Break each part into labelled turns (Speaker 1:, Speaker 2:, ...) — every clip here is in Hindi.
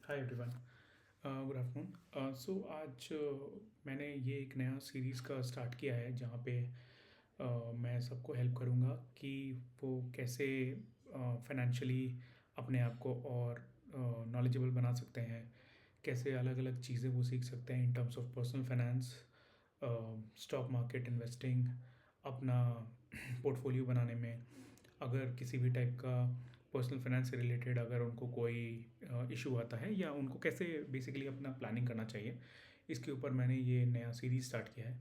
Speaker 1: हाय एवरीवन, गुड आफ्टरनून। सो आज मैंने ये एक नया सीरीज़ का स्टार्ट किया है जहाँ पे मैं सबको हेल्प करूँगा कि वो कैसे फाइनेंशियली अपने आप को और नॉलेजेबल बना सकते हैं, कैसे अलग अलग चीज़ें वो सीख सकते हैं in terms of personal finance, stock market investing, अपना पोर्टफोलियो बनाने में। अगर किसी भी टाइप का पर्सनल फाइनेंस से रिलेटेड अगर उनको कोई इशू आता है या उनको कैसे बेसिकली अपना प्लानिंग करना चाहिए, इसके ऊपर मैंने ये नया सीरीज़ स्टार्ट किया है।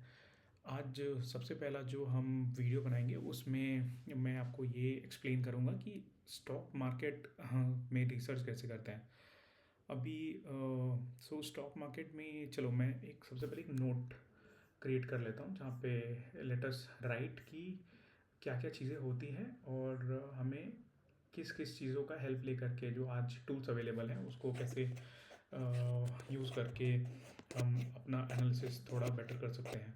Speaker 1: आज सबसे पहला जो हम वीडियो बनाएंगे उसमें मैं आपको ये एक्सप्लेन करूँगा कि स्टॉक मार्केट में रिसर्च कैसे करते हैं। अभी सो स्टॉक मार्केट में चलो मैं एक सबसे पहले एक नोट क्रिएट कर लेता हूँ जहाँ पे लेटस राइट की क्या क्या चीज़ें होती हैं और हमें किस किस चीज़ों का हेल्प लेकर के जो आज टूल्स अवेलेबल हैं उसको कैसे यूज़ करके हम अपना एनालिसिस थोड़ा बेटर कर सकते हैं।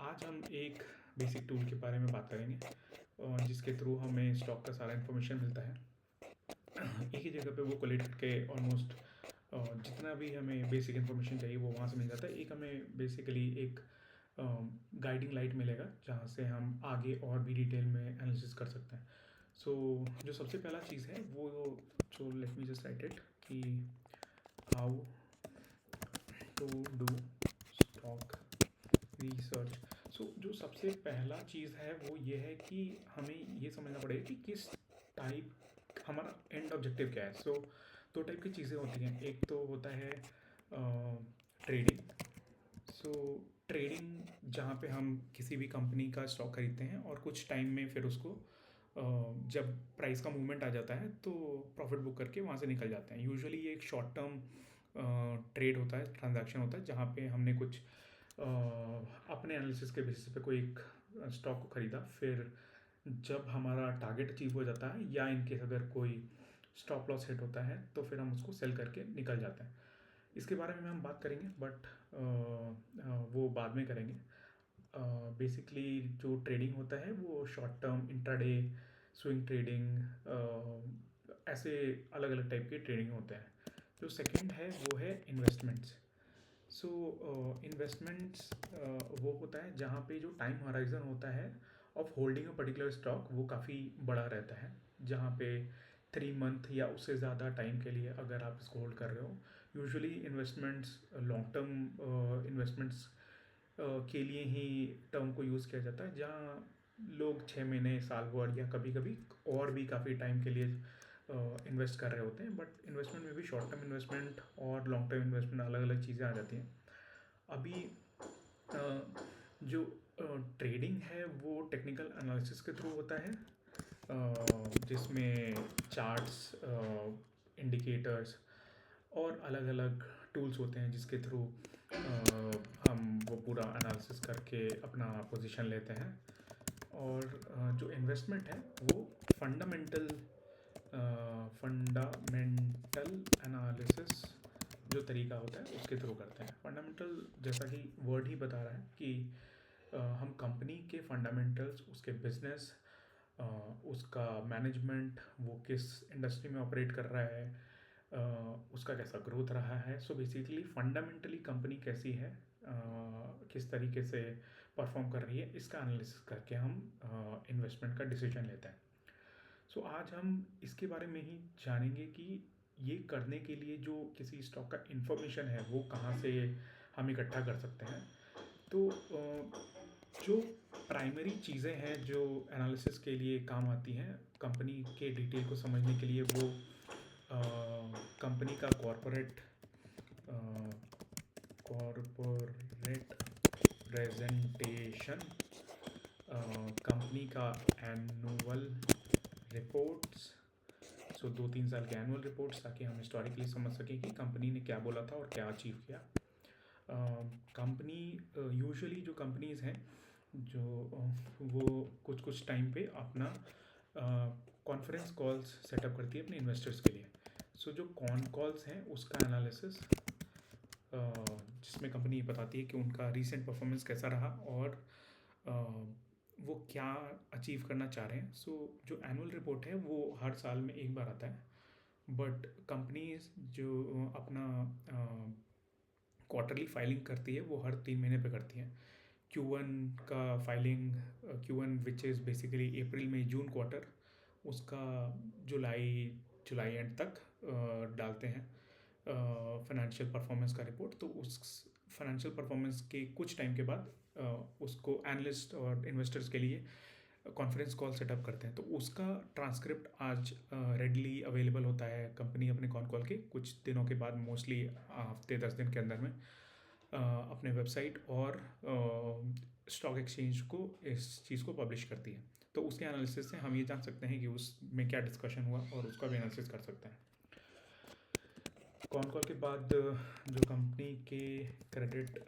Speaker 1: आज हम एक बेसिक टूल के बारे में बात करेंगे जिसके थ्रू हमें स्टॉक का सारा इन्फॉर्मेशन मिलता है एक ही जगह पे वो कोलेक्ट करके ऑलमोस्ट जितना भी हमें बेसिक इन्फॉर्मेशन चाहिए वो वहाँ से मिल जाता है। एक हमें बेसिकली एक गाइडिंग लाइट मिलेगा जहाँ से हम आगे और भी डिटेल में एनालिसिस कर सकते हैं। सो जो सबसे पहला चीज़ है वो जो let me just write it कि how to do stock research. So जो सबसे पहला चीज़ है वो ये है कि हमें ये समझना पड़ेगा कि किस टाइप हमारा एंड ऑब्जेक्टिव क्या है। सो दो टाइप की चीज़ें होती हैं, एक तो होता है ट्रेडिंग। सो ट्रेडिंग जहाँ पे हम किसी भी कंपनी का स्टॉक खरीदते हैं और कुछ टाइम में फिर उसको जब प्राइस का मूवमेंट आ जाता है तो प्रॉफिट बुक करके वहाँ से निकल जाते हैं। यूजुअली ये एक शॉर्ट टर्म ट्रेड होता है, ट्रांजैक्शन होता है जहाँ पे हमने कुछ अपने एनालिसिस के बेसिस पे कोई एक स्टॉक को खरीदा, फिर जब हमारा टारगेट अचीव हो जाता है या इनकेस अगर कोई स्टॉप लॉस हिट होता है तो फिर हम उसको सेल करके निकल जाते हैं। इसके बारे में हम बात करेंगे बट वो बाद में करेंगे। बेसिकली जो ट्रेडिंग होता है वो short term, intraday, swing trading, ऐसे अलग अलग टाइप के ट्रेडिंग होते हैं। जो सेकंड है वो है इन्वेस्टमेंट्स। सो इन्वेस्टमेंट्स वो होता है जहाँ पे जो टाइम हराइजन होता है of holding a particular stock वो काफ़ी बड़ा रहता है, जहाँ पे 3 मंथ या उससे ज़्यादा टाइम के लिए अगर आप इसको होल्ड कर रहे हो। Usually investments long term investments के लिए ही टर्म को यूज़ किया जाता है, जहाँ लोग 6 महीने, साल भर या कभी कभी और भी काफ़ी टाइम के लिए इन्वेस्ट कर रहे होते हैं। बट इन्वेस्टमेंट में भी शॉर्ट टर्म इन्वेस्टमेंट और लॉन्ग टर्म इन्वेस्टमेंट अलग अलग चीज़ें आ जाती हैं। अभी जो ट्रेडिंग है वो टेक्निकल एनालिसिस के थ्रू होता है, जिसमें चार्ट्स, इंडिकेटर्स और अलग अलग टूल्स होते हैं जिसके थ्रू हम वो पूरा एनालिसिस करके अपना पोजीशन लेते हैं। और जो इन्वेस्टमेंट है वो फंडामेंटल फंडामेंटल एनालिसिस जो तरीका होता है उसके थ्रू करते हैं। फंडामेंटल जैसा कि वर्ड ही बता रहा है कि हम कंपनी के फंडामेंटल्स, उसके बिजनेस, उसका मैनेजमेंट, वो किस इंडस्ट्री में ऑपरेट कर रहा है, उसका कैसा ग्रोथ रहा है। सो बेसिकली फंडामेंटली कंपनी कैसी है, किस तरीके से परफॉर्म कर रही है, इसका एनालिसिस करके हम इन्वेस्टमेंट का डिसीजन लेते हैं। सो आज हम इसके बारे में ही जानेंगे कि ये करने के लिए जो किसी स्टॉक का इंफॉर्मेशन है वो कहाँ से हम इकट्ठा कर सकते हैं। तो जो प्राइमरी चीज़ें हैं जो एनालिसिस के लिए काम आती हैं कंपनी के डिटेल को समझने के लिए, वो कंपनी का कॉरपोरेट प्रेजेंटेशन, कंपनी का एनुअल रिपोर्ट्स। सो 2-3 साल के एनुअल रिपोर्ट्स, ताकि हम हिस्टोरिकली समझ सकें कि कंपनी ने क्या बोला था और क्या अचीव किया। कंपनी यूजुअली जो कंपनीज़ हैं जो वो कुछ कुछ टाइम पे अपना कॉन्फ्रेंस कॉल्स सेटअप करती है अपने इन्वेस्टर्स के लिए। सो जो कॉन कॉल्स हैं उसका एनालिसिस, जिसमें कंपनी बताती है कि उनका रीसेंट परफॉर्मेंस कैसा रहा और वो क्या अचीव करना चाह रहे हैं। सो जो एनुअल रिपोर्ट है वो हर साल में एक बार आता है बट कंपनीज जो अपना क्वार्टरली फाइलिंग करती है वो हर 3 महीने पे करती है। Q1 का filing, Q1 which is basically April May June quarter, उसका जुलाई जुलाई एंड तक डालते हैं फाइनेंशियल परफॉर्मेंस का रिपोर्ट। तो उस फाइनेंशियल परफॉर्मेंस के कुछ टाइम के बाद उसको एनालिस्ट और इन्वेस्टर्स के लिए कॉन्फ्रेंस कॉल सेटअप करते हैं। तो उसका ट्रांसक्रिप्ट आज रेडली अवेलेबल होता है। कंपनी अपने कॉन कॉल के कुछ दिनों के बाद, मोस्टली हफ्ते 10 दिन के अंदर में, अपने वेबसाइट और स्टॉक एक्सचेंज को इस चीज़ को पब्लिश करती है। तो उसके एनालिसिस से हम ये जान सकते हैं कि उसमें क्या डिस्कशन हुआ और उसका भी एनालिसिस कर सकते हैं। कॉन कॉल के बाद जो कंपनी के क्रेडिट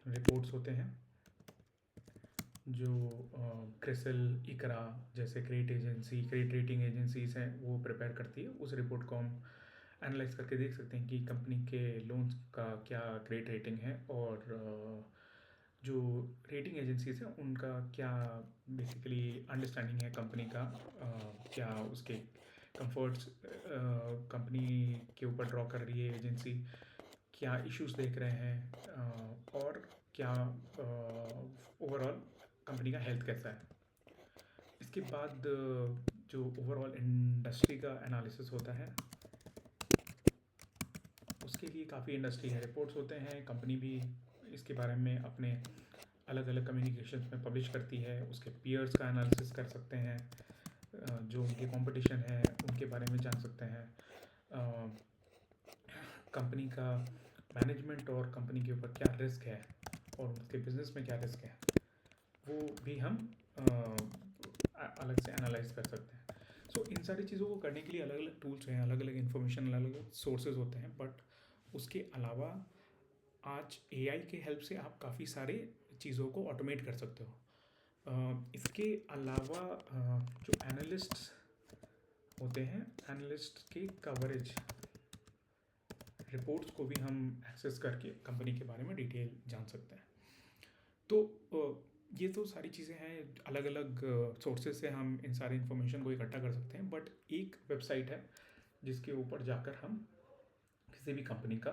Speaker 1: रिपोर्ट्स होते हैं, जो क्रिसिल, इकरा जैसे क्रेडिट रेटिंग एजेंसीज हैं, वो प्रिपेयर करती है। उस रिपोर्ट को हम एनालाइज करके देख सकते हैं कि कंपनी के लोन्स का क्या क्रेडिट रेटिंग है और जो रेटिंग एजेंसीज हैं उनका क्या बेसिकली अंडरस्टैंडिंग है कंपनी का, क्या उसके कंफर्ट्स कंपनी के ऊपर ड्रॉ कर रही है एजेंसी, क्या इश्यूज देख रहे हैं, और क्या ओवरऑल कंपनी का हेल्थ कैसा है। इसके बाद जो ओवरऑल इंडस्ट्री का एनालिसिस होता है, उसके लिए काफ़ी इंडस्ट्री है रिपोर्ट्स होते हैं। कंपनी भी इसके बारे में अपने अलग अलग कम्युनिकेशंस में पब्लिश करती है। उसके पीयर्स का एनालिसिस कर सकते हैं, जो उनके कंपटीशन है उनके बारे में जान सकते हैं। कंपनी का मैनेजमेंट और कंपनी के ऊपर क्या रिस्क है और उसके बिजनेस में क्या रिस्क है, वो भी हम अलग से एनालाइज कर सकते हैं। सो इन सारी चीज़ों को करने के लिए अलग अलग टूल्स हैं, अलग अलग इन्फॉर्मेशन, अलग अलग सोर्सेज होते हैं। बट उसके अलावा आज एआई के हेल्प से आप काफ़ी सारे चीज़ों को ऑटोमेट कर सकते हो। इसके अलावा जो एनालिस्ट्स होते हैं, एनालिस्ट के कवरेज रिपोर्ट्स को भी हम एक्सेस करके कंपनी के बारे में डिटेल जान सकते हैं। तो ये तो सारी चीज़ें हैं, अलग अलग सोर्सेज से हम इन सारी इन्फॉर्मेशन को इकट्ठा कर सकते हैं। बट एक वेबसाइट है जिसके ऊपर जाकर हम किसी भी कंपनी का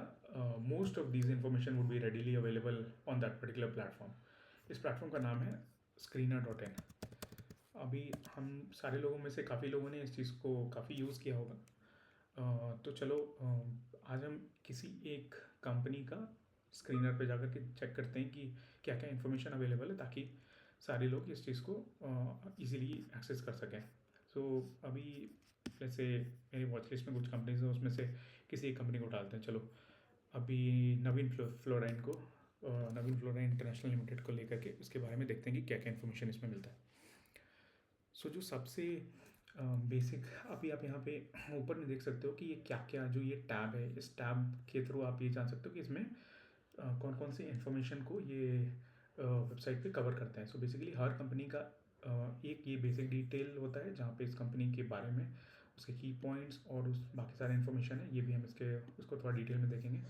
Speaker 1: most of these information would be readily available on that particular platform. इस प्लेटफॉर्म का नाम है Screener.in। अभी हम सारे लोगों में से काफ़ी लोगों ने इस चीज़ को काफ़ी यूज़ किया होगा। तो चलो आज हम किसी एक कंपनी का स्क्रीनर पे जाकर के चेक करते हैं कि क्या क्या इन्फॉर्मेशन अवेलेबल है, ताकि सारे लोग इस चीज़ को इजीली एक्सेस कर सकें। सो अभी जैसे मेरी वॉच लिस्ट में कुछ कंपनीज हैं, उसमें से किसी एक कंपनी को डालते हैं। चलो अभी नवीन फ्लोराइन को, नवीन फ्लोराइन इंटरनेशनल लिमिटेड को लेकर के उसके बारे में देखते हैं कि क्या क्या इन्फॉर्मेशन इसमें मिलता है। सो जो सबसे बेसिक, अभी आप यहाँ पे ऊपर में देख सकते हो कि ये क्या क्या, जो ये टैब है, इस टैब के थ्रू आप ये जान सकते हो कि इसमें कौन कौन सी इन्फॉर्मेशन को ये वेबसाइट पे कवर करते हैं। सो बेसिकली हर कंपनी का एक ये बेसिक डिटेल होता है जहाँ पे इस कंपनी के बारे में उसके की पॉइंट्स और उस बाकी सारे इन्फॉर्मेशन है, ये भी हम उसको थोड़ा डिटेल में देखेंगे।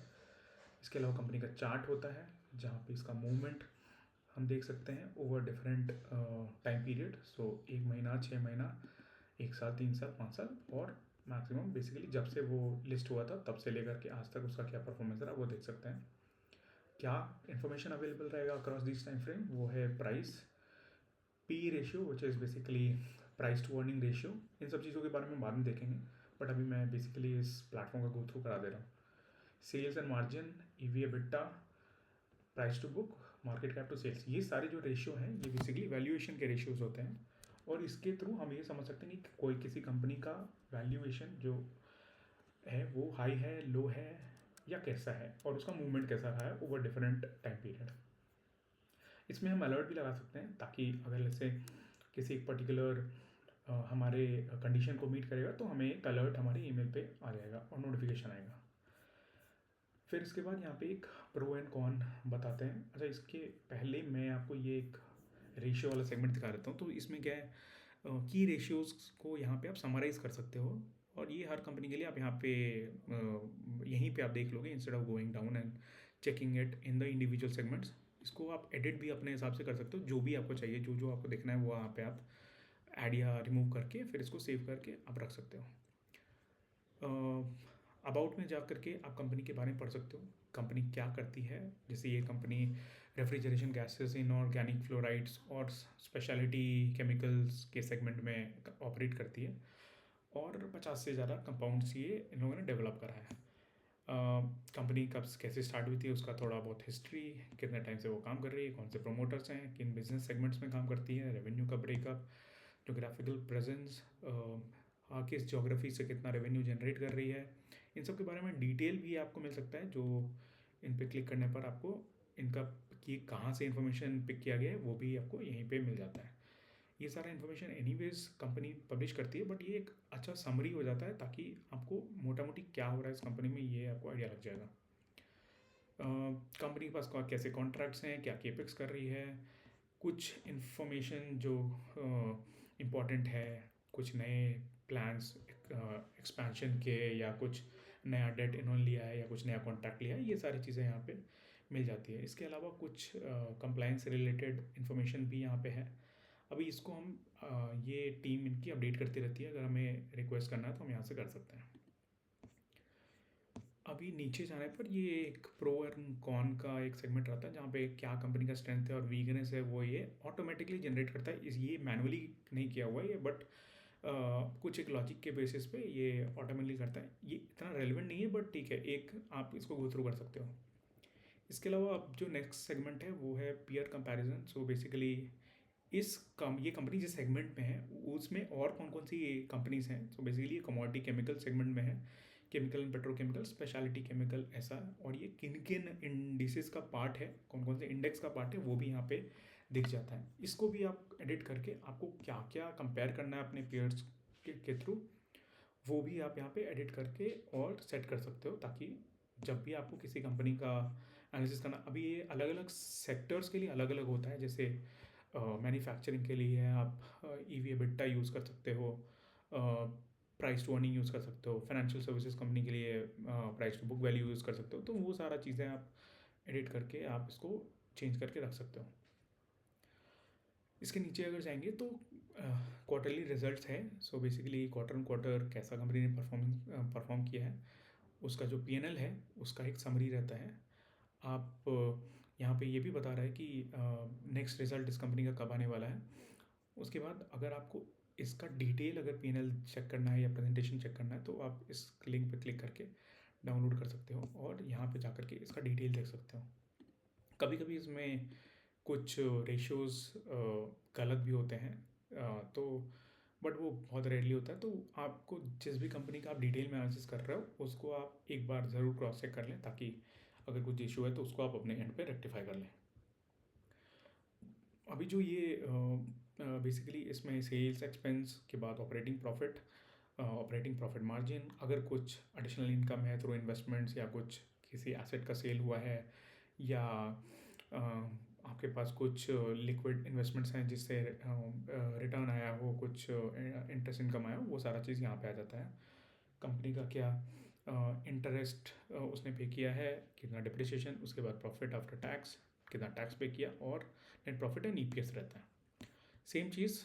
Speaker 1: इसके अलावा कंपनी का चार्ट होता है जहाँ पे इसका मूवमेंट हम देख सकते हैं ओवर डिफरेंट टाइम पीरियड। सो 1 महीना, 6 महीना, 1 साल, 3 साल, 5 साल, और मैक्सिमम बेसिकली जब से वो लिस्ट हुआ था तब से लेकर के आज तक उसका क्या परफॉर्मेंस रहा वो देख सकते हैं। क्या इन्फॉर्मेशन अवेलेबल रहेगा अक्रॉस दिस टाइम फ्रेम, वो है price, P ratio which is basically price to earning ratio. इन सब चीज़ों के बारे में बाद में देखेंगे, बट अभी मैं बेसिकली इस प्लेटफॉर्म का गो थ्रू करा दे रहा हूँ। Sales and margin, EV EBITDA, price to book, market cap to sales, ये सारे जो रेशियो हैं ये बेसिकली वैल्यूएशन के रेशियोज होते हैं। और इसके थ्रू हम ये समझ सकते हैं कि कोई किसी कंपनी का वैल्यूएशन जो है वो हाई है, लो है, या कैसा है, और उसका मूवमेंट कैसा रहा है ओवर डिफरेंट टाइम पीरियड। इसमें हम अलर्ट भी लगा सकते हैं ताकि अगर जैसे किसी एक पर्टिकुलर हमारे कंडीशन को मीट करेगा तो हमें एक अलर्ट हमारे ईमेल पे आ जाएगा और नोटिफिकेशन आएगा। फिर इसके बाद यहाँ पे एक प्रो एंड कॉन बताते हैं। अच्छा, इसके पहले मैं आपको ये एक रेशियो वाला सेगमेंट दिखा देता हूँ। तो इसमें क्या है, की रेशियोज़ को यहाँ पे आप समराइज़ कर सकते हो, और ये हर कंपनी के लिए आप यहाँ पे यहीं पे आप देख लोगे instead of going down and checking it in the individual segments. इसको आप एडिट भी अपने हिसाब से कर सकते हो, जो भी आपको चाहिए, जो जो आपको देखना है वो वहाँ पे आप ऐड या रिमूव करके फिर इसको सेव करके आप रख सकते हो। अबाउट में जा करके आप कंपनी के बारे में पढ़ सकते हो, कंपनी क्या करती है। जैसे ये company refrigeration gases, inorganic fluorides और स्पेशलिटी केमिकल्स के सेगमेंट में ऑपरेट करती है, और 50 से ज़्यादा कंपाउंड्स ये इन लोगों ने डेवलप करा है। कंपनी कब कैसे स्टार्ट हुई थी उसका थोड़ा बहुत हिस्ट्री, कितने टाइम से वो काम कर रही है, कौन से प्रोमोटर्स हैं, किन बिजनेस सेगमेंट्स में काम करती है, रेवेन्यू का ब्रेकअप, जोग्राफिकल प्रेजेंस, किस जोग्राफी से कितना रेवेन्यू जनरेट कर रही है, इन सब के बारे में डिटेल भी आपको मिल सकता है। जो इन पे क्लिक करने पर आपको इनका कि कहाँ से इन्फॉर्मेशन पिक किया गया है वो भी आपको यहीं पे मिल जाता है। ये सारा इन्फॉर्मेशन एनीवेज कंपनी पब्लिश करती है, बट ये एक अच्छा समरी हो जाता है ताकि आपको मोटा मोटी क्या हो रहा है इस कंपनी में ये आपको आइडिया लग जाएगा। कंपनी के पास कैसे कॉन्ट्रैक्ट्स हैं, क्या केपेक्स कर रही है, कुछ इन्फॉर्मेशन जो इम्पोर्टेंट है, कुछ नए प्लान्स एक्सपेंशन के, या कुछ नया डेट इन्होंने लिया है, या कुछ नया कॉन्ट्रैक्ट लिया है, ये सारी चीज़ें यहाँ पे मिल जाती है। इसके अलावा कुछ कंप्लाइंस रिलेटेड इन्फॉर्मेशन भी यहाँ पे है। अभी इसको हम ये टीम इनकी अपडेट करती रहती है, अगर हमें रिक्वेस्ट करना है तो हम यहाँ से कर सकते हैं। अभी नीचे जाने पर ये एक प्रो एंड कॉन का एक सेगमेंट रहता है, जहाँ पे क्या कंपनी का स्ट्रेंथ है और वीकनेस है वो ये ऑटोमेटिकली जनरेट करता है। ये मैनुअली नहीं किया हुआ है ये, बट कुछ एक लॉजिक के बेसिस पे ये ऑटोमेटिकली करता है। ये इतना रेलिवेंट नहीं है, बट ठीक है, एक आप इसको गो थ्रू कर सकते हो। इसके अलावा अब जो नेक्स्ट सेगमेंट है वो है पीयर कंपैरिजन। सो बेसिकली ये कंपनी जिस सेगमेंट में है उसमें और कौन कौन सी कंपनीज हैं। सो बेसिकली ये कमोडिटी केमिकल सेगमेंट में है, chemical and petrochemical, speciality chemical, ऐसा। और ये किन किन इंडिसेस का पार्ट है, कौन कौन से इंडेक्स का पार्ट है वो भी यहाँ पे दिख जाता है। इसको भी आप एडिट करके आपको क्या क्या कंपेयर करना है अपने पेयर्स के थ्रू, वो भी आप यहाँ पे एडिट करके और सेट कर सकते हो, ताकि जब भी आपको किसी कंपनी का एनालिसिस करना, अभी ये अलग अलग सेक्टर्स के लिए अलग अलग होता है। जैसे मैन्युफैक्चरिंग के लिए आप ईवी एबिटा यूज़ कर सकते हो, प्राइस टू अर्निंग यूज़ कर सकते हो। फाइनेंशियल सर्विसेज कंपनी के लिए price to book value use कर सकते हो। तो वो सारा चीज़ें आप एडिट करके आप इसको चेंज करके रख सकते हो। इसके नीचे अगर जाएंगे तो क्वार्टरली रिजल्ट्स है। So basically quarter on quarter कैसा कंपनी ने परफॉर्म किया है, उसका जो पीएनएल है उसका एक समरी रहता है। आप यहाँ पे ये भी बता रहा है कि नेक्स्ट रिजल्ट इस कंपनी का कब आने वाला है। उसके बाद अगर आपको इसका डिटेल अगर पीएनएल चेक करना है या प्रेजेंटेशन चेक करना है, तो आप इस लिंक पे क्लिक करके डाउनलोड कर सकते हो और यहाँ पे जा करके इसका डिटेल देख सकते हो। कभी कभी इसमें कुछ रेशियोज़ गलत भी होते हैं, तो बट वो बहुत रेयरली होता है। तो आपको जिस भी कंपनी का आप डिटेल में एनालिसिस कर रहे हो उसको आप एक बार ज़रूर क्रॉस चेक कर लें, ताकि अगर कुछ इशू है तो उसको आप अपने एंड पे रेक्टिफाई कर लें। अभी जो ये बेसिकली इसमें सेल्स एक्सपेंस के बाद ऑपरेटिंग प्रॉफिट मार्जिन, अगर कुछ एडिशनल इनकम है थ्रू इन्वेस्टमेंट्स, या कुछ किसी एसेट का सेल हुआ है, या आपके पास कुछ लिक्विड इन्वेस्टमेंट्स हैं जिससे रिटर्न आया हो, कुछ इंटरेस्ट इनकम आया हो, वो सारा चीज़ यहाँ पे आ जाता है। कंपनी का क्या इंटरेस्ट उसने पे किया है, कितना डिप्रिसिएशन, उसके बाद प्रॉफिट आफ्टर टैक्स कितना टैक्स पे किया, और नेट प्रॉफिट एंड ईपीएस रहता है। सेम चीज़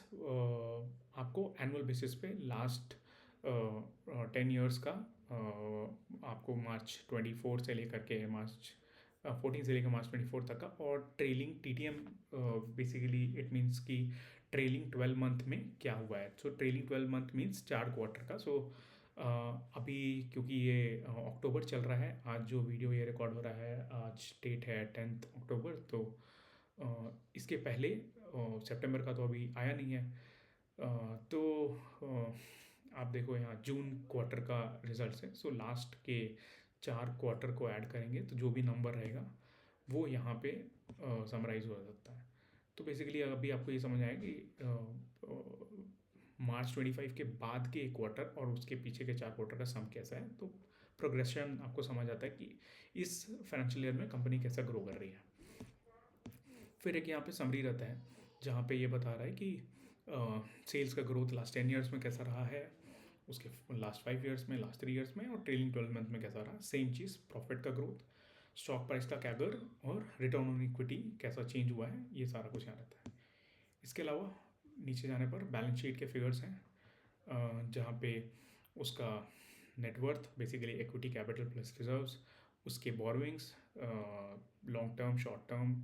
Speaker 1: आपको एनुअल बेसिस पे लास्ट 10 ईयर्स का आपको मार्च 24 से लेकर के मार्च 14 से लेकर मार्च 24 तक का, और trailing TTM basically it means कि ट्रेलिंग 12 मंथ में क्या हुआ है। सो ट्रेलिंग 12 मंथ मीन्स 4 क्वार्टर का। सो अभी क्योंकि ये अक्टूबर चल रहा है, आज जो वीडियो ये रिकॉर्ड हो रहा है, आज डेट है 10 अक्टूबर, तो इसके पहले सितंबर का तो अभी आया नहीं है। तो आप देखो यहाँ जून क्वार्टर का रिजल्ट है। सो लास्ट के 4 क्वार्टर को ऐड करेंगे तो जो भी नंबर रहेगा वो यहाँ पे समराइज हो सकता है। तो बेसिकली अभी आपको ये समझ आया कि मार्च 25 के बाद के एक क्वार्टर और उसके पीछे के 4 क्वार्टर का सम कैसा है, तो प्रोग्रेशन आपको समझ आता है कि इस फाइनेंशियल ईयर में कंपनी कैसा ग्रो कर रही है। फिर एक यहाँ पे समरी रहता है जहाँ पे ये बता रहा है कि सेल्स का ग्रोथ लास्ट 10 ईयर्स में कैसा रहा है, उसके लास्ट 5 ईयर्स में, लास्ट 3 ईयर्स में, और ट्रेलिंग 12 मंथ में कैसा रहा। सेम चीज़ प्रॉफिट का ग्रोथ, स्टॉक प्राइस का कैगर, और रिटर्न ऑन इक्विटी कैसा चेंज हुआ है, ये सारा कुछ यहाँ रहता है। इसके अलावा नीचे जाने पर बैलेंस शीट के फिगर्स हैं, जहाँ पे उसका net worth basically equity capital plus reserves, उसके borrowings, long term short term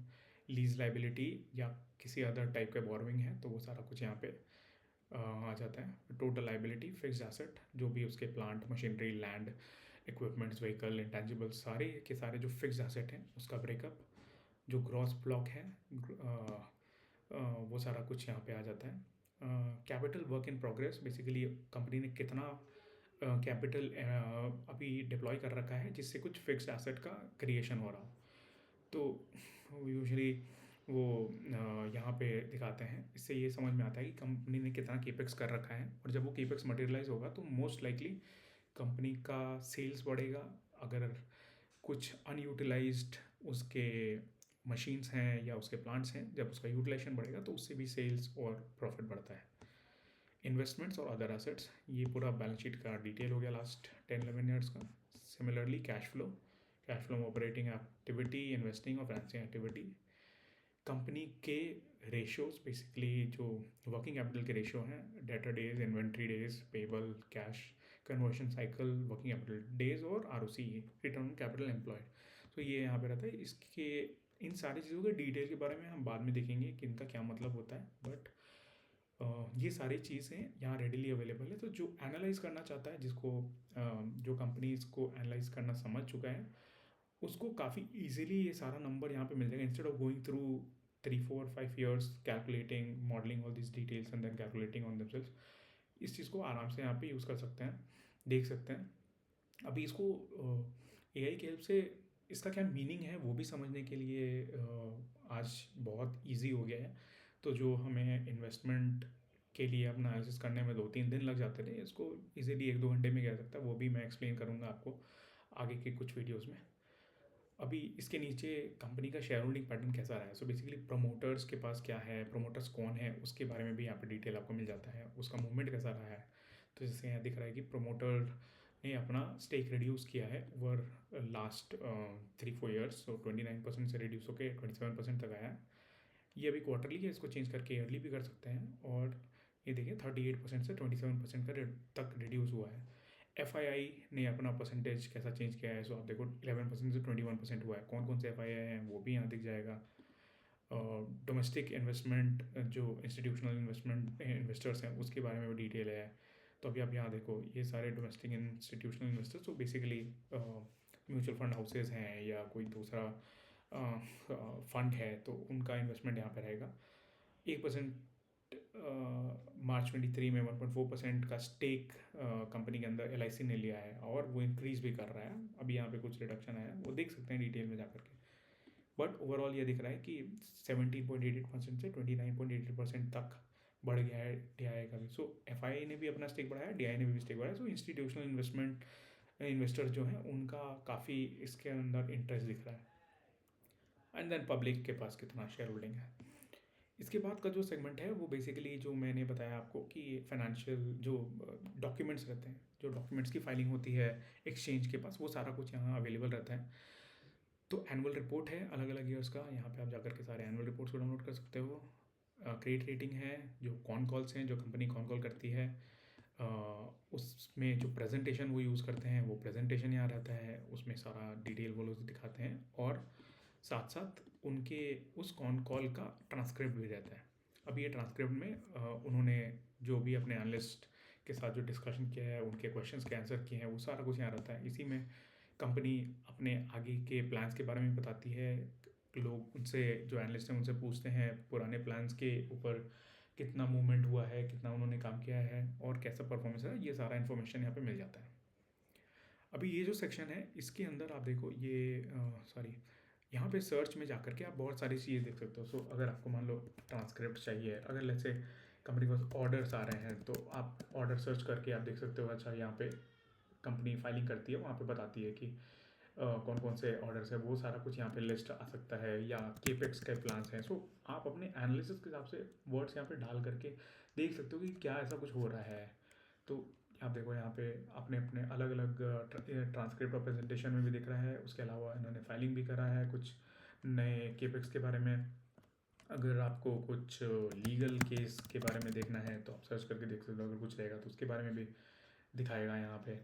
Speaker 1: lease liability या किसी अदर टाइप का बोरोइंग है तो वो सारा कुछ यहाँ पे आ जाता है। टोटल लाइबिलिटी, फिक्स्ड एसेट जो भी उसके plant machinery land equipments vehicle intangibles सारे के सारे जो फिक्स्ड एसेट हैं उसका ब्रेकअप, जो ग्रॉस ब्लॉक है वो सारा कुछ यहाँ पे आ जाता है। Capital work in progress, basically company ने कितना कैपिटल अभी डिप्लॉय कर रखा है जिससे कुछ फिक्स्ड एसेट का क्रिएशन हो रहा हो, तो यूजुअली वो यहाँ पे दिखाते हैं। इससे ये समझ में आता है कि कंपनी ने कितना केपेक्स कर रखा है, और जब वो केपेक्स मटेरियलाइज होगा तो मोस्ट लाइकली कंपनी का सेल्स बढ़ेगा। अगर कुछ अनयूटिलाइज्ड उसके मशीन्स हैं या उसके प्लांट्स हैं, जब उसका यूटिलाइजेशन बढ़ेगा तो उससे भी सेल्स और प्रॉफिट बढ़ता है। इन्वेस्टमेंट्स और अदर एसेट्स, ये पूरा बैलेंस शीट का डिटेल हो गया लास्ट 10-11 ईयर्स का। Similarly cash flow operating activity, investing और फाइनेंसिंग एक्टिविटी। कंपनी के रेशियोज, बेसिकली जो वर्किंग कैपिटल के रेशियो हैं, debtor days, inventory days, payable, cash conversion cycle, working capital days और ROCE, return on capital employed. तो ये यहाँ पे रहता है। इसके इन सारी चीज़ों के डिटेल के बारे में हम बाद में देखेंगे कि इनका क्या मतलब होता है, बट ये सारी चीज़ें यहाँ रेडिली अवेलेबल है। तो जो एनालाइज करना चाहता है, जिसको जो कंपनी इसको एनालाइज करना समझ चुका है, उसको काफ़ी इजीली ये सारा नंबर यहाँ पे मिल जाएगा, instead of going through 3-4-5 years calculating modelling all this details and then calculating on themselves. इस चीज़ को आराम से यहाँ पे यूज़ कर सकते हैं, देख सकते हैं। अभी इसको AI की हेल्प से इसका क्या मीनिंग है वो भी समझने के लिए आज बहुत इजी हो गया है। तो जो हमें इन्वेस्टमेंट के लिए अपना एनालिसिस करने में 2-3 दिन लग जाते थे, इसको इजीली 1-2 घंटे में किया सकता है। वो भी मैं एक्सप्लेन करूँगा आपको आगे के कुछ वीडियोज़ में। अभी इसके नीचे कंपनी का शेयर होल्डिंग पैटर्न कैसा रहा है, सो बेसिकली प्रमोटर्स के पास क्या है, प्रमोटर्स कौन है, उसके बारे में भी यहाँ पे डिटेल आपको मिल जाता है, उसका मूवमेंट कैसा रहा है। तो जैसे यहाँ दिख रहा है कि प्रमोटर ने अपना स्टेक रिड्यूस किया है ओवर लास्ट 3-4 ईयर्स, सो 29% से रिड्यूस होकर 27% तक आया है। ये अभी क्वार्टरली है, इसको चेंज करके ईयरली भी कर सकते हैं। और ये देखिए 38% से 27% का तक रिड्यूस हुआ है। FII ने अपना परसेंटेज कैसा चेंज किया है, सो आप देखो 11% से 21% हुआ है। कौन कौन से FII हैं वो भी यहाँ दिख जाएगा। डोमेस्टिक इन्वेस्टमेंट, जो इंस्टीट्यूशनल इन्वेस्टर्स हैं उसके बारे में भी डिटेल है। तो अभी आप यहाँ देखो, ये सारे डोमेस्टिक इंस्टीट्यूशनल इन्वेस्टर्स तो बेसिकली म्यूचुअल फंड हाउसेज हैं या कोई दूसरा फंड है, तो उनका इन्वेस्टमेंट यहाँ पे रहेगा। 1% मार्च 23 में 1.4% का स्टेक कंपनी के अंदर LIC ने लिया है, और वो इंक्रीज़ भी कर रहा है। अभी यहाँ पे कुछ रिडक्शन आया है, वो देख सकते हैं डिटेल में जा करके। बट ओवरऑल ये दिख रहा है कि 17.88% से 29.88% तक बढ़ गया है DI का भी। सो FII ने भी अपना स्टेक बढ़ाया, DI ने भी स्टेक बढ़ाया। सो इंस्टीट्यूशनल इन्वेस्टर जो हैं उनका काफ़ी इसके अंदर इंटरेस्ट दिख रहा है। एंड देन पब्लिक के पास कितना शेयर होल्डिंग है। इसके बाद का जो सेगमेंट है वो बेसिकली जो मैंने बताया आपको कि फाइनेंशियल जो डॉक्यूमेंट्स रहते हैं, जो डॉक्यूमेंट्स की फाइलिंग होती है एक्सचेंज के पास, वो सारा कुछ यहाँ अवेलेबल रहता है। तो एनुअल रिपोर्ट है अलग अलग ईयर्स का, यहाँ पे आप जाकर के सारे एनुअल रिपोर्ट्स को डाउनलोड कर सकते हो। क्रेडिट रेटिंग है, जो कॉन कॉल्स हैं जो कंपनी कॉन कॉल करती है, उसमें जो प्रेजेंटेशन वो यूज़ करते हैं वो प्रेजेंटेशन यहाँ रहता है, उसमें सारा डिटेल वो लोग दिखाते हैं। और साथ साथ उनके उस कॉन कॉल का ट्रांसक्रिप्ट भी रहता है। अभी ये ट्रांसक्रिप्ट में उन्होंने जो भी अपने एनालिस्ट के साथ जो डिस्कशन किया है, उनके क्वेश्चंस के आंसर किए हैं, वो सारा कुछ यहाँ रहता है। इसी में कंपनी अपने आगे के प्लान्स के बारे में बताती है। लोग उनसे, जो एनालिस्ट हैं उनसे पूछते हैं पुराने प्लान्स के ऊपर कितना मूवमेंट हुआ है, कितना उन्होंने काम किया है और कैसा परफॉर्मेंस है, ये सारा इन्फॉर्मेशन यहाँ पे मिल जाता है। अभी ये जो सेक्शन है इसके अंदर आप देखो, ये सॉरी, यहाँ पे सर्च में जाकर के आप बहुत सारी चीज़ें देख सकते हो। सो अगर आपको मान लो ट्रांसक्रिप्ट चाहिए, अगर जैसे कंपनी के पास ऑर्डर्स आ रहे हैं, तो आप ऑर्डर सर्च करके आप देख सकते हो। अच्छा, यहाँ पे कंपनी फाइलिंग करती है, वहाँ पे बताती है कि कौन कौन से ऑर्डर्स है, वो सारा कुछ यहाँ पे लिस्ट आ सकता है। या केपेक्स के प्लान्स हैं, सो आप अपने एनालिसिस के हिसाब से वर्ड्स यहाँ पे डाल करके देख सकते हो कि क्या ऐसा कुछ हो रहा है। तो आप देखो यहाँ पे अपने अपने अलग अलग ट्रांसक्रिप्ट और प्रेजेंटेशन में भी दिख रहा है। उसके अलावा इन्होंने फाइलिंग भी करा है कुछ नए केपेक्स के बारे में। अगर आपको कुछ लीगल केस के बारे में देखना है तो आप सर्च करके देख सकते हो, अगर कुछ रहेगा तो उसके बारे में भी दिखाएगा यहाँ पे।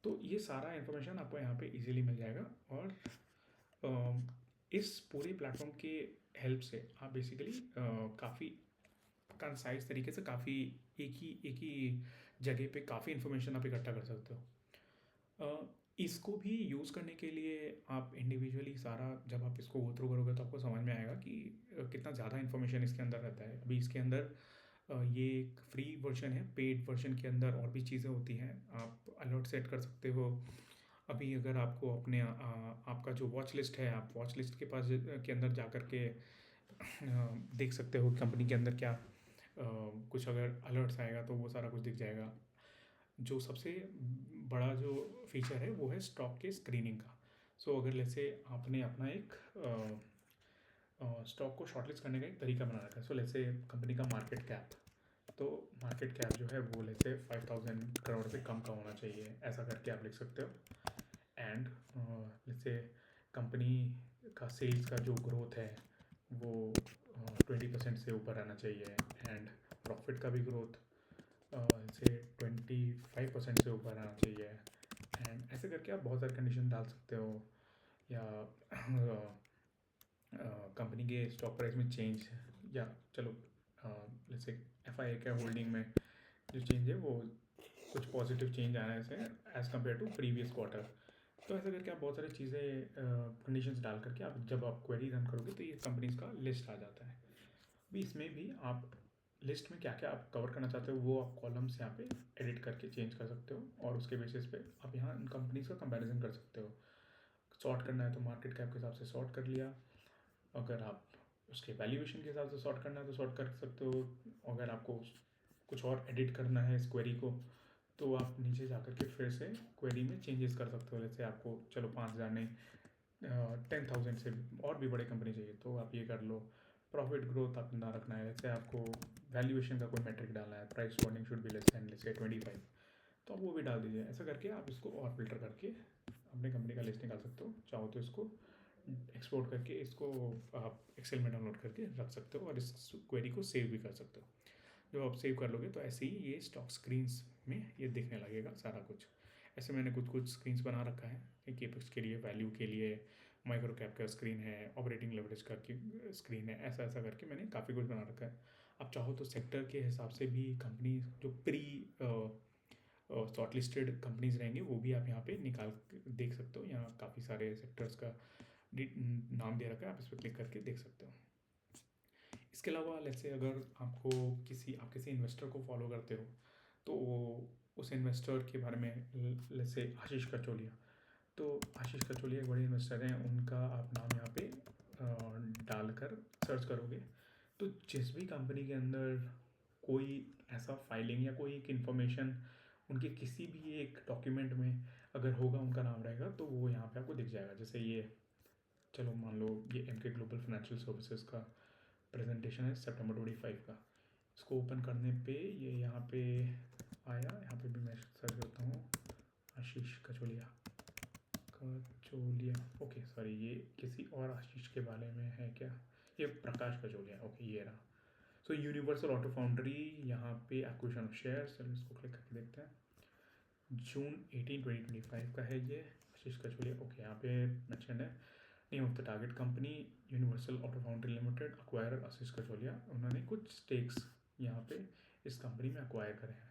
Speaker 1: तो ये सारा इन्फॉर्मेशन आपको यहाँ पे इजीली मिल जाएगा। और इस पूरी प्लेटफॉर्म के हेल्प से आप बेसिकली काफ़ी कंसाइज तरीके से काफ़ी एक ही जगह पे काफ़ी इन्फॉर्मेशन आप इकट्ठा कर सकते हो। इसको भी यूज़ करने के लिए आप इंडिविजुअली सारा जब आप इसको गो थ्रू करोगे तो आपको समझ में आएगा कि कितना ज़्यादा इन्फॉर्मेशन इसके अंदर रहता है। अभी इसके अंदर ये एक फ्री वर्जन है, पेड वर्जन के अंदर और भी चीज़ें होती हैं। आप अलर्ट सेट कर सकते हो। अभी अगर आपको अपने आपका जो वॉच लिस्ट है, आप वॉच लिस्ट के पास के अंदर जा कर के देख सकते हो कंपनी के अंदर क्या कुछ अगर अलर्ट्स आएगा तो वो सारा कुछ दिख जाएगा। जो सबसे बड़ा जो फीचर है वो है स्टॉक के स्क्रीनिंग का। सो अगर जैसे आपने अपना एक स्टॉक को शॉर्टलिस्ट करने का एक तरीका बना रखा है। सो जैसे कंपनी का मार्केट कैप, तो मार्केट कैप जो है वो जैसे 5,000 करोड़ से कम का होना चाहिए, ऐसा करके आप लिख सकते हो। एंड जैसे कंपनी का सेल्स का जो ग्रोथ है वो 20% से ऊपर आना चाहिए। एंड प्रॉफिट का भी ग्रोथ से 25% से ऊपर आना चाहिए। एंड ऐसे करके आप बहुत सारे कंडीशन डाल सकते हो। या कंपनी के स्टॉक प्राइस में चेंज, या चलो जैसे FII के होल्डिंग में जो चेंज है वो कुछ पॉजिटिव चेंज आने से as compare to previous quarter. तो ऐसा करके आप बहुत सारी चीज़ें कंडीशंस डाल करके आप जब आप क्वेरी रन करोगे तो ये कंपनीज का लिस्ट आ जाता है। अभी इसमें भी आप लिस्ट में क्या क्या आप कवर करना चाहते हो वो आप कॉलम्स यहाँ पे एडिट करके चेंज कर सकते हो, और उसके बेसिस पे आप यहाँ इन कंपनीज का कंपैरिजन कर सकते हो। सॉर्ट करना है तो मार्केट कैप के हिसाब से सॉर्ट कर लिया, अगर आप उसके वैल्यूएशन के हिसाब से सॉर्ट करना है तो सॉर्ट कर सकते हो। अगर आपको कुछ और एडिट करना है इस क्वेरी को तो आप नीचे जा कर के फिर से क्वेरी में चेंजेस कर सकते हो। जैसे आपको चलो 5,000 नहीं 10,000 से और भी बड़े कंपनी चाहिए तो आप ये कर लो। प्रॉफिट ग्रोथ आप ना रखना है, जैसे आपको वैल्यूएशन का कोई मेट्रिक डालना है, price earning should be less than से 25, तो आप वो भी डाल दीजिए। ऐसा करके आप इसको और फिल्टर करके अपने कंपनी का लिस्ट निकाल सकते हो। चाहो तो इसको एक्सपोर्ट करके इसको आप एक्सेल में डाउनलोड करके रख सकते हो और इस क्वेरी को सेव भी कर सकते हो। जब आप सेव कर लोगे तो ऐसे ही ये स्टॉक स्क्रीन्स में ये दिखने लगेगा सारा कुछ। ऐसे मैंने कुछ कुछ स्क्रीन्स बना रखा है, केपेक्स के लिए, वैल्यू के लिए, माइक्रो कैप का स्क्रीन है, ऑपरेटिंग लेवरेज का स्क्रीन है, ऐसा ऐसा करके मैंने काफ़ी कुछ बना रखा है। आप चाहो तो सेक्टर के हिसाब से भी कंपनी जो प्री शॉर्ट लिस्टेड कंपनीज रहेंगे वो भी आप यहाँ पे निकाल देख सकते हो। यहाँ काफ़ी सारे सेक्टर्स का नाम दे रखा है, आप इस पर क्लिक करके देख सकते हो। इसके अलावा जैसे अगर आप किसी इन्वेस्टर को फॉलो करते हो तो उस इन्वेस्टर के बारे में जैसे आशीष कचोलिया, तो आशीष कचोलिया एक बड़े इन्वेस्टर हैं, उनका आप नाम यहाँ पे डालकर सर्च करोगे तो जिस भी कंपनी के अंदर कोई ऐसा फाइलिंग या कोई एक इन्फॉर्मेशन उनके किसी भी एक डॉक्यूमेंट में अगर होगा, उनका नाम रहेगा, तो वो यहाँ पे आपको दिख जाएगा। जैसे ये चलो मान लो ये MK ग्लोबल फाइनेंशियल सर्विसेज का प्रेजेंटेशन है September 25 का। इसको ओपन करने पे ये यहाँ पे आया, यहाँ पे भी मैं सर्च करता हूँ आशीष कचोलिया। ओके सॉरी, ये किसी और आशीष के बारे में है क्या? ये प्रकाश कचोलिया, ओके ये रहा। सो यूनिवर्सल ऑटो फाउंड्री, यहाँ पे एक्विजिशन ऑफ शेयर्स, चलो इसको क्लिक करके देखते हैं। जून 18, 2025 का है ये, आशीष कचोलिया। ओके यहाँ पे मेंशन है name of the target company Universal Auto Foundry Limited, acquirer Ashish Kacholia. उन्होंने कुछ स्टेक्स यहाँ पे इस कंपनी में अक्वायर करे हैं।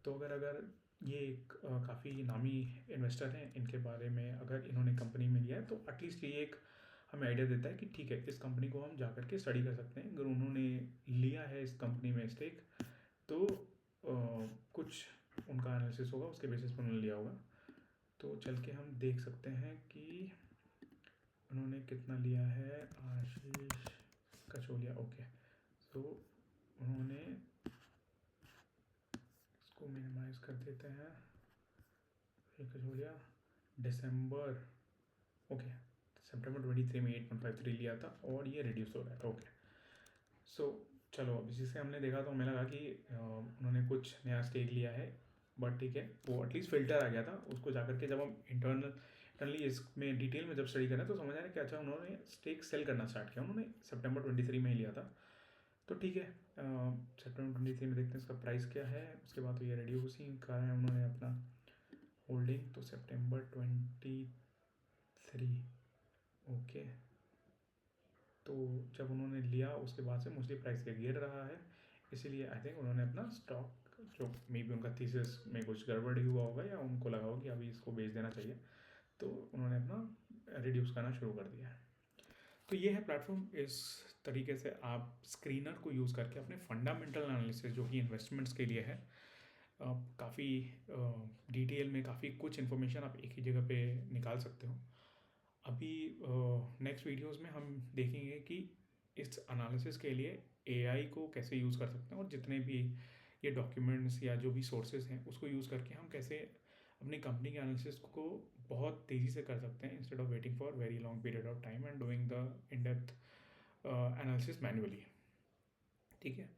Speaker 1: तो अगर ये एक काफ़ी नामी इन्वेस्टर हैं, इनके बारे में अगर इन्होंने कंपनी में लिया है तो एटलीस्ट ये एक हमें आइडिया देता है कि ठीक है इस कंपनी को हम जा कर के स्टडी कर सकते हैं। अगर उन्होंने लिया है इस कंपनी में स्टेक तो कुछ उनका एनालिसिस होगा, उसके बेसिस पर उन्होंने लिया होगा। तो चल के हम देख सकते हैं कि उन्होंने कितना लिया है आशीष कचोलिया। ओके सो उन्होंने इसको मिनिमाइज कर देते हैं। कचोलिया दिसंबर September 23 में 8.53 लिया था और ये रिड्यूस हो रहा है। ओके सो चलो अब इसी से हमने देखा तो हमें लगा कि उन्होंने कुछ नया स्टेक लिया है, बट ठीक है वो एटलीस्ट फिल्टर आ गया था। उसको जाकर के जब हम इंटरनली इसमें डिटेल में जब स्टडी करें तो समझ आया कि अच्छा उन्होंने स्टेक सेल करना स्टार्ट किया, उन्होंने September 23 में ही लिया था। तो ठीक है September 23 में देखते हैं इसका प्राइस क्या है। उसके बाद तो ये रिड्यूस ही करा है उन्होंने अपना होल्डिंग। रिकॉर्डिंग, तो सितंबर 23, ओके। तो जब उन्होंने लिया उसके बाद से मोस्टली प्राइस ये गिर रहा है, इसीलिए आई थिंक उन्होंने अपना स्टॉक, जो मे बी उनका थीसिस में कुछ गड़बड़ी हुआ होगा या उनको लगा होगा कि अभी इसको बेच देना चाहिए, तो उन्होंने अपना रिड्यूस करना शुरू कर दिया है। तो ये है प्लेटफॉर्म। इस तरीके से आप स्क्रीनर को यूज़ करके अपने फंडामेंटल एनालिसिस जो कि इन्वेस्टमेंट्स के लिए है, काफ़ी डिटेल में काफ़ी कुछ इन्फॉर्मेशन आप एक ही जगह पे निकाल सकते हो। अभी नेक्स्ट वीडियोस में हम देखेंगे कि इस एनालिसिस के लिए एआई को कैसे यूज़ कर सकते हैं, और जितने भी ये डॉक्यूमेंट्स या जो भी सोर्सेज हैं उसको यूज़ करके हम कैसे अपनी कंपनी के एनालिसिस को बहुत तेज़ी से कर सकते हैं, instead of waiting for very long period of time and doing the in depth analysis manually. ठीक है।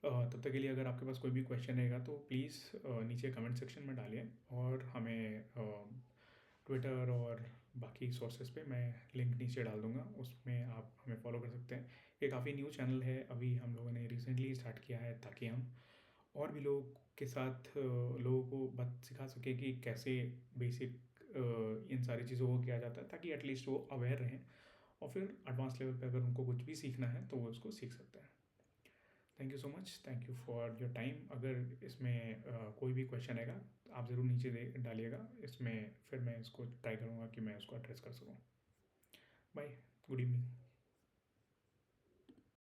Speaker 1: तब तक के लिए अगर आपके पास कोई भी क्वेश्चन रहेगा तो प्लीज़ नीचे कमेंट सेक्शन में डालिए, और हमें ट्विटर और बाकी सोर्सेज पे मैं लिंक नीचे डाल दूंगा, उसमें आप हमें फॉलो कर सकते हैं। ये काफ़ी न्यू चैनल है, अभी हम लोगों ने रिसेंटली स्टार्ट किया है, ताकि हम और भी लोगों के साथ लोगों को बात सिखा सके कि कैसे बेसिक इन सारी चीज़ों को किया जाता है, ताकि एटलीस्ट वो अवेयर रहें, और फिर एडवांस लेवल पे अगर उनको कुछ भी सीखना है तो वो उसको सीख सकते हैं। Thank you so much, thank you for your time. अगर इसमें कोई भी क्वेश्चन आएगा तो आप ज़रूर नीचे दे डालिएगा, इसमें फिर मैं इसको ट्राई करूँगा कि मैं उसको एड्रेस कर सकूँ। Bye, good evening.